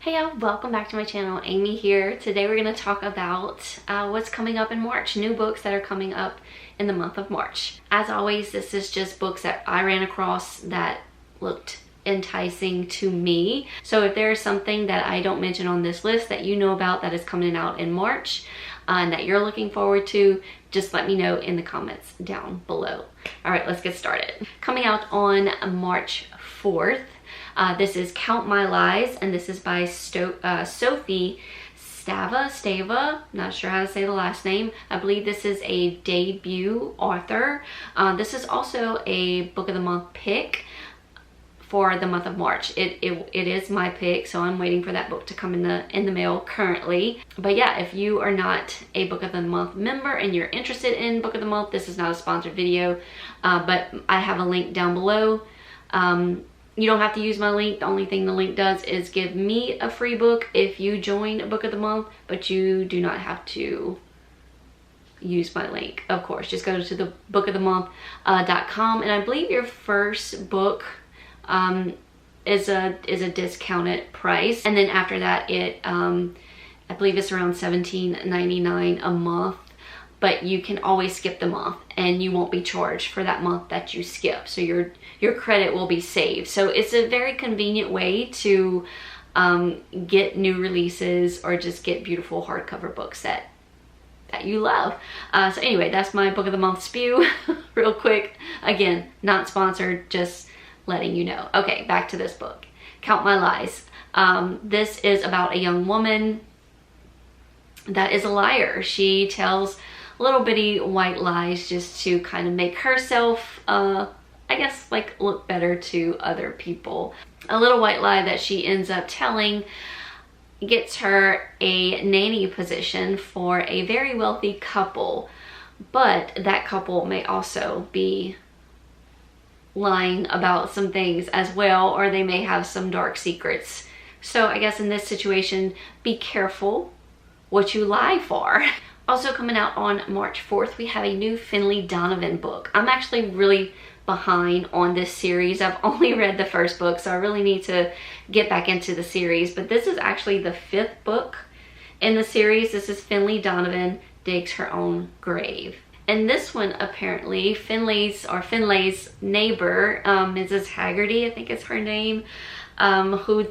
Hey y'all, welcome back to my channel. Amy here. Today we're going to talk about what's coming up in March, new books that are coming up in the month of March. As always, this is just books that I ran across that looked enticing to me. So if there's something that I don't mention on this list that you know about that is coming out in March and that you're looking forward to, just let me know in the comments down below. All right, let's get started. Coming out on March 4th, this is Count My Lies, and this is by Sophie Stava, not sure how to say the last name. I believe this is a debut author. This is also a book of the month pick for the month of March. It is my pick, so I'm waiting for that book to come in the mail currently. But yeah, if you are not a book of the month member and you're interested in book of the month, this is not a sponsored video, but I have a link down below. You don't have to use my link. The only thing the link does is give me a free book if you join a book of the month, but you do not have to use my link. Of course, just go to the bookofthemonth.com, and I believe your first book is a discounted price, and then after that I believe it's around $17.99 a month, but you can always skip the month and you won't be charged for that month that you skip, so your credit will be saved. So it's a very convenient way to get new releases or just get beautiful hardcover books that you love. So anyway, that's my book of the month spew real quick. Again, not sponsored, just letting you know. Okay, back to this book, Count My Lies. This is about a young woman that is a liar. She tells little bitty white lies just to kind of make herself, I guess, like look better to other people. A little white lie that she ends up telling gets her a nanny position for a very wealthy couple, but that couple may also be lying about some things as well, or they may have some dark secrets. So I guess in this situation, be careful what you lie for. Also coming out on March 4th, we have a new Finlay Donovan book. I'm actually really behind on this series. I've only read the first book, so I really need to get back into the series. But this is actually the 5th book in the series. This is Finlay Donovan Digs Her Own Grave. And this one, apparently, Finlay's neighbor, Mrs. Haggerty, I think is her name, who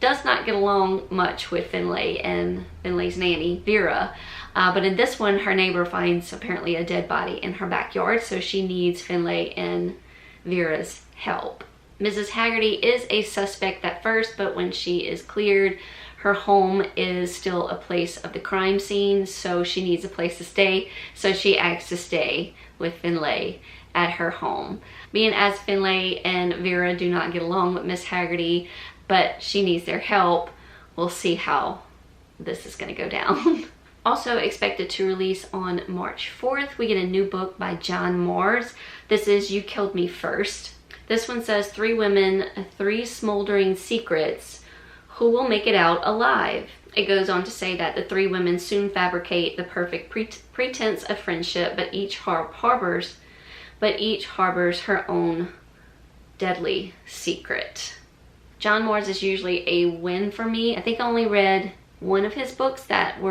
does not get along much with Finlay and Finlay's nanny, Vera. But in this one, her neighbor finds apparently a dead body in her backyard, so she needs Finlay and Vera's help. Mrs. Haggerty is a suspect at first, but when she is cleared, her home is still a place of the crime scene, so she needs a place to stay. So she asks to stay with Finlay at her home. Being as Finlay and Vera do not get along with Miss Haggerty, but she needs their help, we'll see how this is going to go down. Also expected to release on March 4th, we get a new book by John Mars. This is You Killed Me First. This one says 3 women, 3 smoldering secrets. Who will make it out alive? It goes on to say that the 3 women soon fabricate the perfect pretense of friendship, but each harbors her own deadly secret. John Mars is usually a win for me. I think I only read one of his books that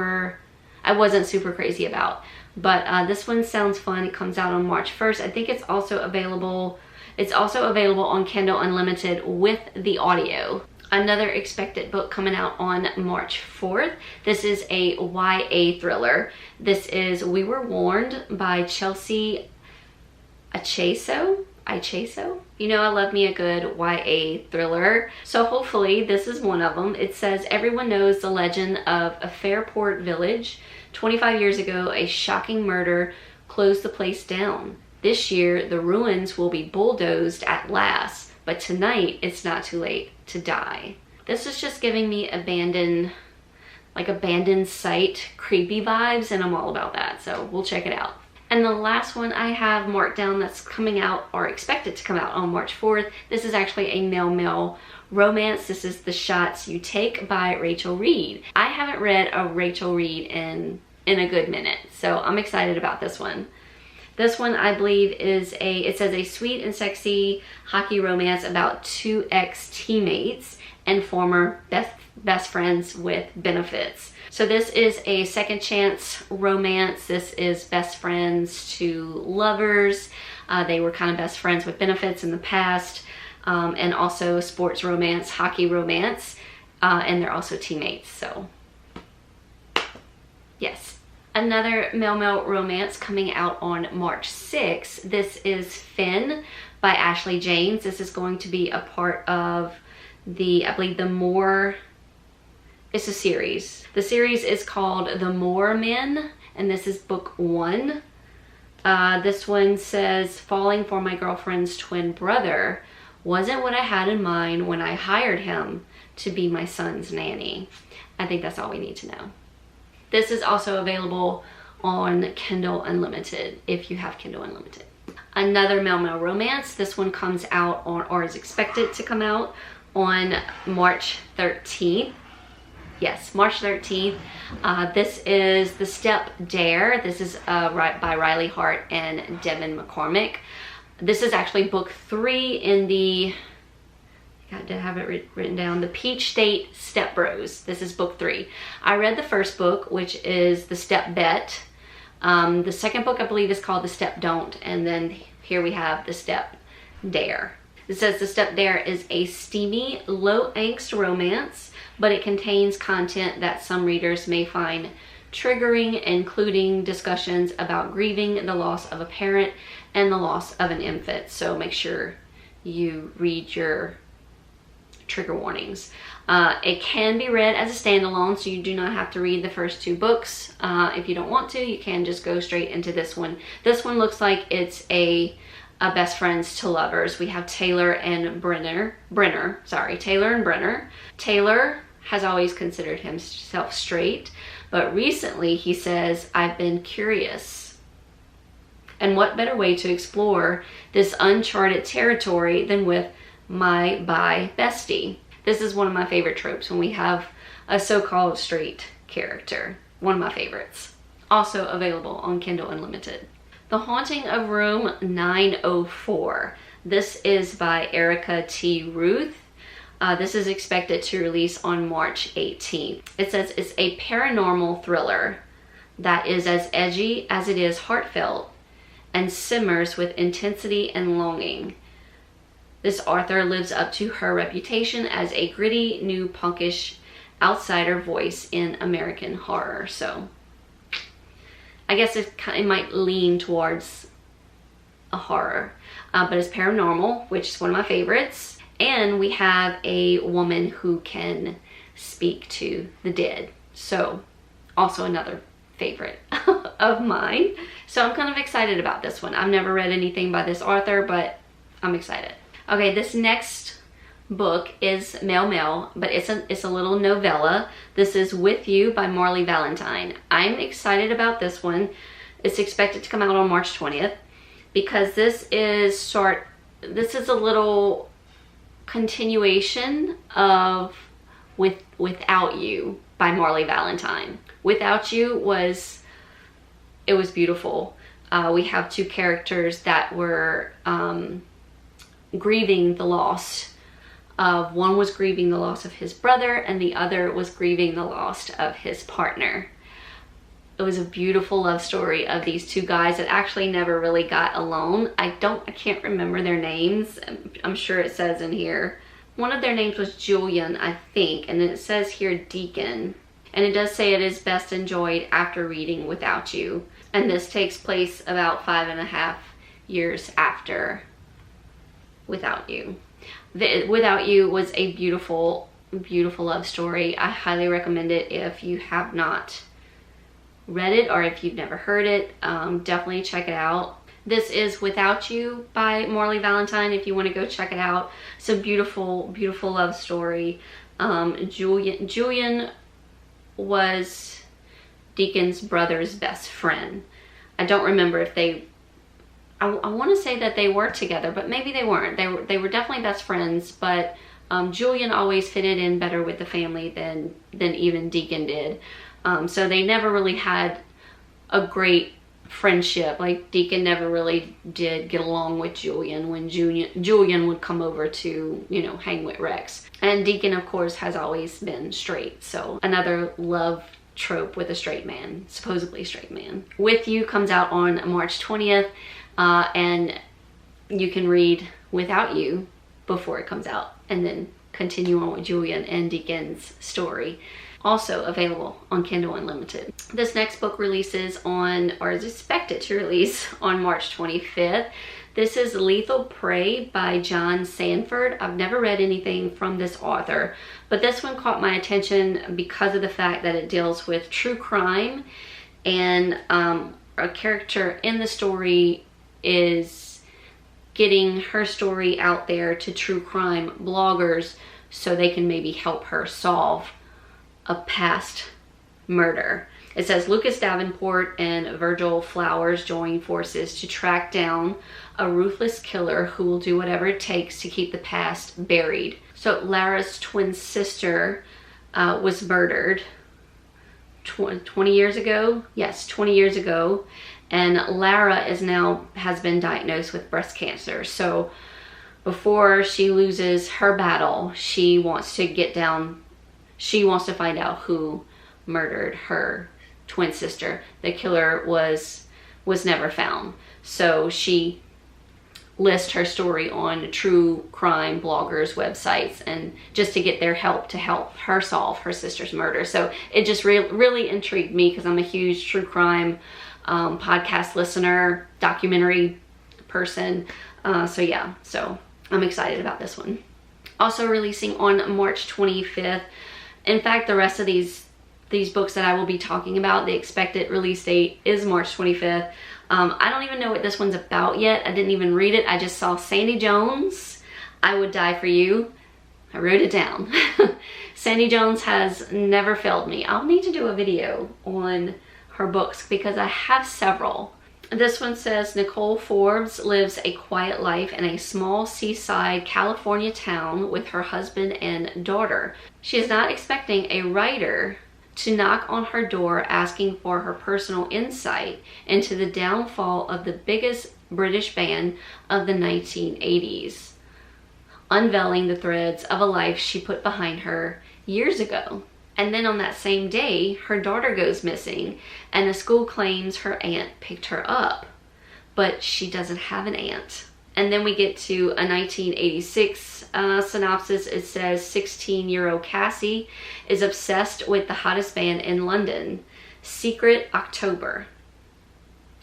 I wasn't super crazy about, but this one sounds fun. It comes out on March 1st. I think it's also available on Kindle Unlimited with the audio. Another expected book coming out on March 4th. This is a YA thriller. This is We Were Warned by Chelsea Icheso. You know I love me a good YA thriller, so hopefully this is one of them. It says everyone knows the legend of a Fairport village. 25 years ago, a shocking murder closed the place down. This year, the ruins will be bulldozed at last, but tonight it's not too late to die. This is just giving me abandoned site creepy vibes, and I'm all about that, so we'll check it out. And the last one I have marked down that's coming out or expected to come out on March 4th. This is actually a male romance. This is The Shots You Take by Rachel Reed. I haven't read a Rachel Reed in a good minute, so I'm excited about this one. This one, I believe, it says a sweet and sexy hockey romance about 2 ex-teammates and former best friends with benefits. So this is a second chance romance. This is best friends to lovers. They were kind of best friends with benefits in the past, and also sports romance, hockey romance, and they're also teammates. So yes. Another male romance coming out on March 6th. This is Finn by Ashley James. This is going to be a part of I believe the More, it's a series. The series is called The More Men, and this is book 1. This one says, falling for my girlfriend's twin brother wasn't what I had in mind when I hired him to be my son's nanny. I think that's all we need to know. This is also available on Kindle Unlimited if you have Kindle Unlimited. Another male romance. This one comes out on, or is expected to come out on March 13th. Yes, March 13th. This is The Step Dare. This is by Riley Hart and Devin McCormick. This is actually book 3 in the, I got to have it written down, the Peach State Step Bros. This is book 3. I read the first book, which is The Step Bet. The second book, I believe, is called The Step Don't. And then here we have The Step Dare. It says The Step Dare is a steamy, low angst romance, but it contains content that some readers may find triggering, including discussions about grieving the loss of a parent and the loss of an infant. So make sure you read your trigger warnings. It can be read as a standalone, so you do not have to read the first 2 books. If you don't want to, you can just go straight into this one. This one looks like it's a best friends to lovers. We have Taylor and Brenner. Taylor has always considered himself straight, but recently he says, I've been curious. And what better way to explore this uncharted territory than with my bi bestie? This is one of my favorite tropes when we have a so-called straight character. One of my favorites. Also available on Kindle Unlimited. The Haunting of Room 904. This is by Erica T. Ruth. This is expected to release on March 18th. It says it's a paranormal thriller that is as edgy as it is heartfelt and simmers with intensity and longing. This author lives up to her reputation as a gritty, new, punkish outsider voice in American horror. So I guess it might lean towards a horror, but it's paranormal, which is one of my favorites. And we have a woman who can speak to the dead. So also another favorite of mine. So I'm kind of excited about this one. I've never read anything by this author, but I'm excited. Okay, this next book is male, but it's a little novella. This is With You by Marley Valentine. I'm excited about this one. It's expected to come out on March 20th because this is a little continuation of Without You by Marley Valentine. Without You was beautiful. We have 2 characters that were grieving the loss of, one was grieving the loss of his brother and the other was grieving the loss of his partner. It was a beautiful love story of these 2 guys that actually never really got along. I can't remember their names. I'm sure it says in here. One of their names was Julian, I think, and then it says here Deacon. And it does say it is best enjoyed after reading Without You. And this takes place about 5.5 years after Without You. Without You was a beautiful, beautiful love story. I highly recommend it if you have not read it or if you've never heard it. Definitely check it out. This is Without You by Marley Valentine if you want to go check it out. It's a beautiful, beautiful love story. Julian was Deacon's brother's best friend. I don't remember if they, I want to say that they were together, but maybe they weren't. They were definitely best friends, but Julian always fitted in better with the family than even Deacon did. So they never really had a great friendship. Like Deacon never really did get along with Julian when Julian would come over to, you know, hang with Rex. And Deacon, of course, has always been straight. So another love trope with a straight man, supposedly straight man. With You comes out on March 20th, and you can read Without You before it comes out, and then continue on with Julian and Deacon's story. Also available on Kindle Unlimited. This next book releases on, or is expected to release on March 25th. This is Lethal Prey by John Sanford. I've never read anything from this author, but this one caught my attention because of the fact that it deals with true crime, and a character in the story is getting her story out there to true crime bloggers so they can maybe help her solve a past murder. It says Lucas Davenport and Virgil Flowers join forces to track down a ruthless killer who will do whatever it takes to keep the past buried. So Lara's twin sister was murdered 20 years ago. Yes, 20 years ago. And Lara has been diagnosed with breast cancer. So before she loses her battle, she wants to find out who murdered her twin sister. The killer was never found. So she lists her story on true crime bloggers' websites, and just to get their help to help her solve her sister's murder. So it just really intrigued me because I'm a huge true crime podcast listener, documentary person. So yeah, so I'm excited about this one. Also releasing on March 25th. In fact, the rest of these books that I will be talking about, the expected release date is March 25th. I don't even know what this one's about yet. I didn't even read it. I just saw Sandy Jones, I Would Die For You. I wrote it down. Sandy Jones has never failed me. I'll need to do a video on her books because I have several. This one says Nicole Forbes lives a quiet life in a small seaside California town with her husband and daughter. She is not expecting a writer to knock on her door asking for her personal insight into the downfall of the biggest British band of the 1980s, unveiling the threads of a life she put behind her years ago. And then on that same day, her daughter goes missing, and the school claims her aunt picked her up, but she doesn't have an aunt. And then we get to a 1986 synopsis. It says 16-year-old Cassie is obsessed with the hottest band in London, Secret October,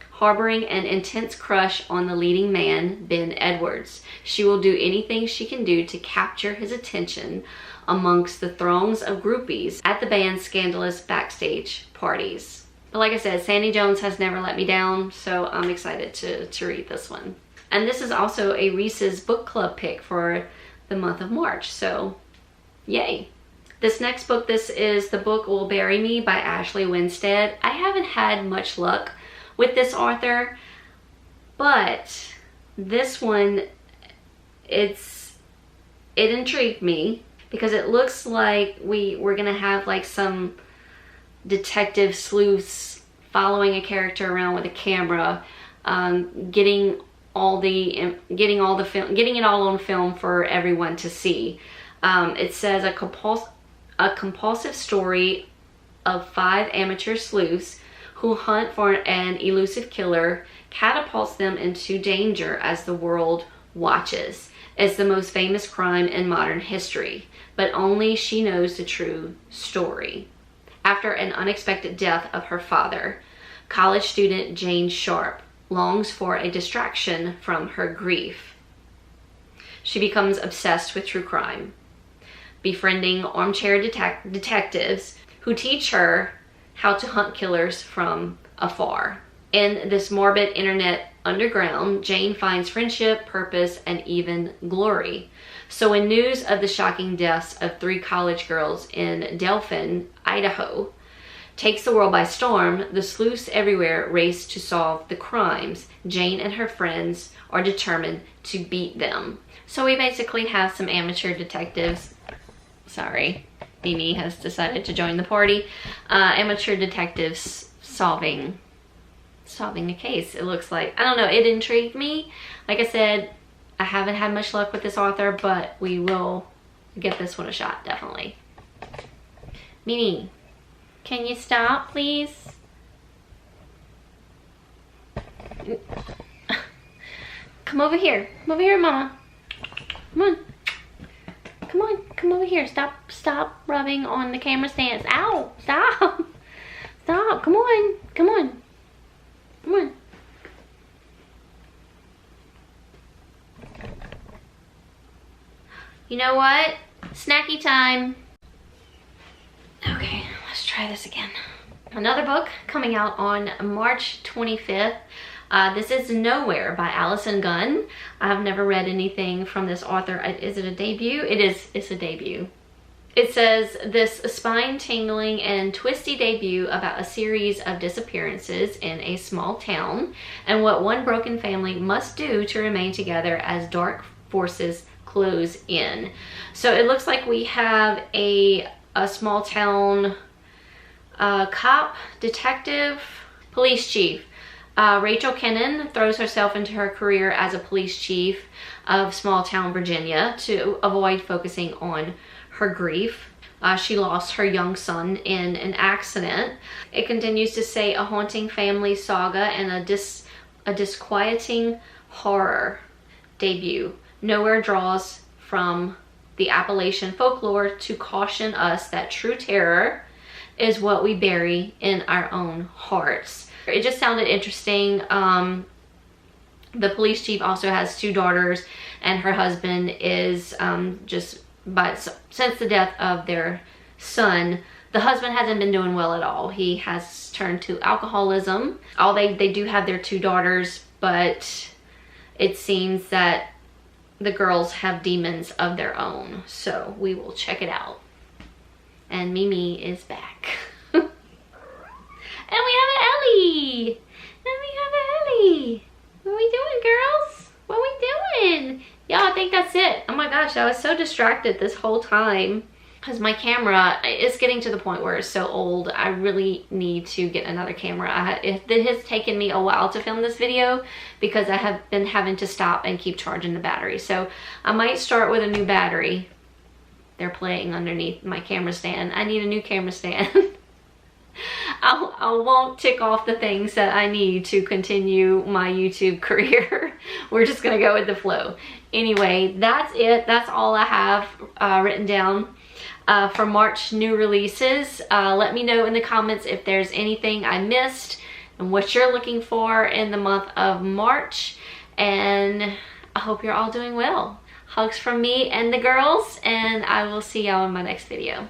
harboring an intense crush on the leading man, Ben Edwards. She will do anything she can do to capture his attention amongst the throngs of groupies at the band's scandalous backstage parties. But like I said, Sandy Jones has never let me down, so I'm excited to read this one. And this is also a Reese's book club pick for the month of March, so yay. This next book, this is The Book Will Bury Me by Ashley Winstead. I haven't had much luck with this author, but this one, it intrigued me because it looks like we're gonna have like some detective sleuths following a character around with a camera, getting it all on film for everyone to see. It says a compulsive story of 5 amateur sleuths who hunt for an elusive killer catapults them into danger as the world watches. It's the most famous crime in modern history, but only she knows the true story. After an unexpected death of her father, college student Jane Sharp longs for a distraction from her grief. She becomes obsessed with true crime, befriending armchair detectives who teach her how to hunt killers from afar. In this morbid internet underground, Jane finds friendship, purpose, and even glory. So when news of the shocking deaths of 3 college girls in Delphin, Idaho, takes the world by storm, the sleuths everywhere race to solve the crimes. Jane and her friends are determined to beat them. So we basically have some amateur detectives. Sorry, Aimee has decided to join the party. Amateur detectives solving solving a case, it looks like. I don't know, it intrigued me. Like I said, I haven't had much luck with this author, but we will give this one a shot, definitely. Mimi, can you stop, please? Come over here. Come over here, Mama. Come on. Come on. Come over here. Stop rubbing on the camera stands. Ow! Stop! Stop. Come on. Come on. Come on. You know what? Snacky time. Okay, let's try this again. Another book coming out on March 25th. This is Nowhere by Allison Gunn. I've never read anything from this author. Is it a debut? It is. It's a debut. It says, this spine-tingling and twisty debut about a series of disappearances in a small town and what one broken family must do to remain together as dark forces close in. So it looks like we have a small town cop, detective, police chief. Rachel Kennan throws herself into her career as a police chief of small town Virginia to avoid focusing on her grief. She lost her young son in an accident. It continues to say a haunting family saga and a disquieting horror debut. Nowhere draws from the Appalachian folklore to caution us that true terror is what we bury in our own hearts. It just sounded interesting. The police chief also has 2 daughters, and her husband is since the death of their son, the husband hasn't been doing well at all. He has turned to alcoholism. They do have their 2 daughters, but it seems that the girls have demons of their own. So we will check it out. And Mimi is back. And we have an Ellie. And we have an Ellie. What are we doing, girls? What are we doing? Yeah, I think that's it. Oh my gosh, I was so distracted this whole time because my camera is getting to the point where it's so old. I really need to get another camera. It has taken me a while to film this video because I have been having to stop and keep charging the battery. So I might start with a new battery. They're playing underneath my camera stand. I need a new camera stand. I won't tick off the things that I need to continue my YouTube career. We're just gonna go with the flow. Anyway, that's it. That's all I have written down for March new releases. Let me know in the comments if there's anything I missed and what you're looking for in the month of March. And I hope you're all doing well. Hugs from me and the girls, and I will see y'all in my next video.